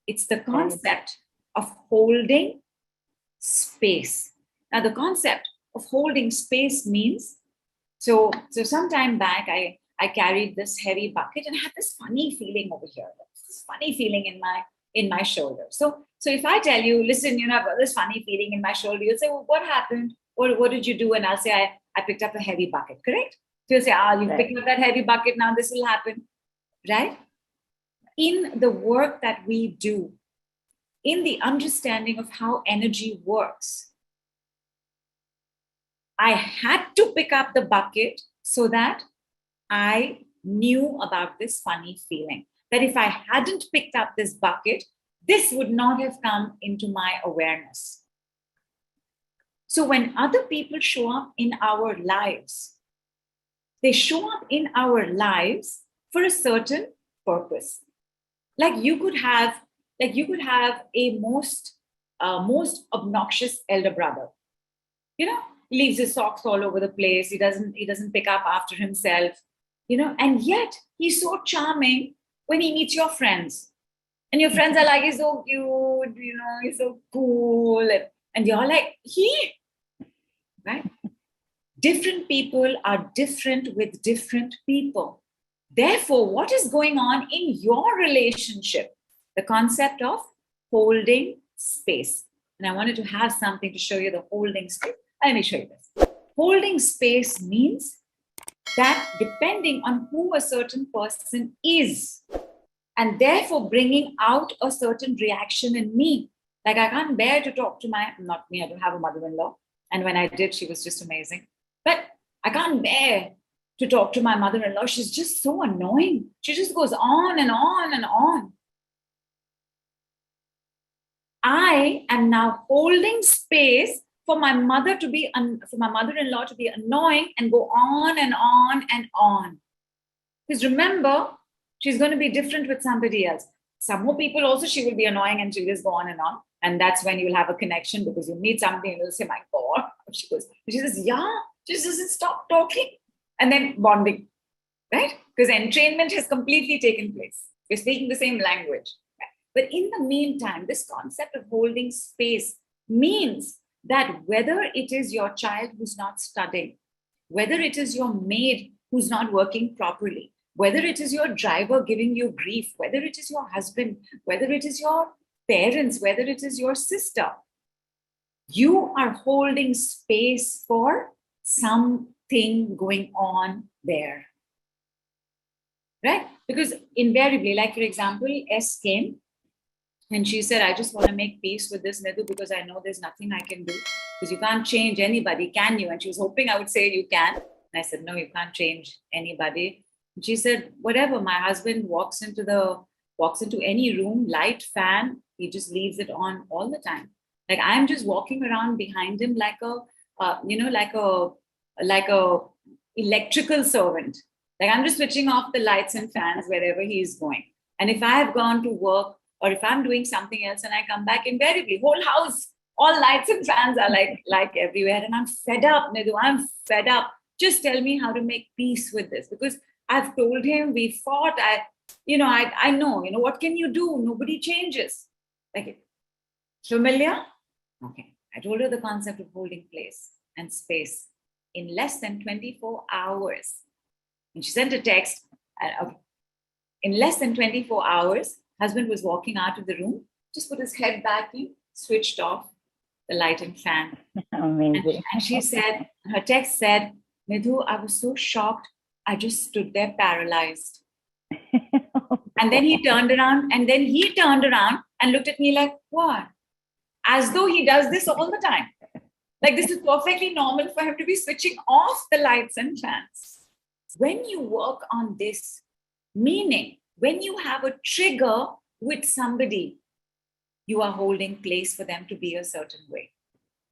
It's the concept of holding space. Now, the concept of holding space means, so some time back, I carried this heavy bucket and I had this funny feeling over here, this funny feeling in my shoulder. So if I tell you, listen, I've got this funny feeling in my shoulder, you'll say, well, what happened? What did you do? And I'll say, I picked up a heavy bucket, correct? So you'll say, you picked up that heavy bucket, now this will happen, right? In the work that we do, in the understanding of how energy works, I had to pick up the bucket so that I knew about this funny feeling. That if I hadn't picked up this bucket, this would not have come into my awareness. So when other people show up in our lives, they show up in our lives for a certain purpose. Like you could have a most obnoxious elder brother. Leaves his socks all over the place. He doesn't pick up after himself. And yet he's so charming when he meets your friends. And your friends are like, he's so cute, he's so cool. And you're like, right? Different people are different with different people. Therefore, what is going on in your relationship? The concept of holding space. And I wanted to have something to show you the holding space. Let me show you this. Holding space means that depending on who a certain person is, and therefore bringing out a certain reaction in me. Like I can't bear to talk to not me, I don't have a mother-in-law. And when I did, she was just amazing. But I can't bear to talk to my mother-in-law. She's just so annoying. She just goes on and on and on. I am now holding space for my mother-in-law to be annoying and go on and on and on. Because remember, she's going to be different with somebody else. Some more people also, she will be annoying and she'll just go on and on. And that's when you'll have a connection because you meet somebody and you'll say, my God. She says, yeah, she just doesn't stop talking. And then bonding, right? Because entrainment has completely taken place. We're speaking the same language. Right? But in the meantime, this concept of holding space means that whether it is your child who's not studying, whether it is your maid who's not working properly, whether it is your driver giving you grief, whether it is your husband, whether it is your parents, whether it is your sister, you are holding space for something going on there. Right? Because invariably, like for example, S came and she said, I just want to make peace with this, Nidhu, because I know there's nothing I can do. Because you can't change anybody, can you? And she was hoping I would say you can. And I said, no, you can't change anybody. And she said, whatever, my husband walks into any room, light, fan, he just leaves it on all the time. Like I'm just walking around behind him like a electrical servant. Like I'm just switching off the lights and fans wherever he's going. And if I have gone to work or if I'm doing something else and I come back, invariably, whole house, all lights and fans are like everywhere. And I'm fed up, Nidhu, I'm fed up. Just tell me how to make peace with this. Because I've told him, we fought, I know, what can you do? Nobody changes. Like, familiar? Okay. I told her the concept of holding place and space in less than 24 hours. And she sent a text. Okay. In less than 24 hours, husband was walking out of the room, just put his head back in, switched off the light and fan. Amazing. And she said, her text said, Nidhu, I was so shocked. I just stood there paralyzed. And then he turned around and looked at me like, what? As though he does this all the time. Like this is perfectly normal for him to be switching off the lights and fans. When you work on this, meaning when you have a trigger with somebody, you are holding place for them to be a certain way.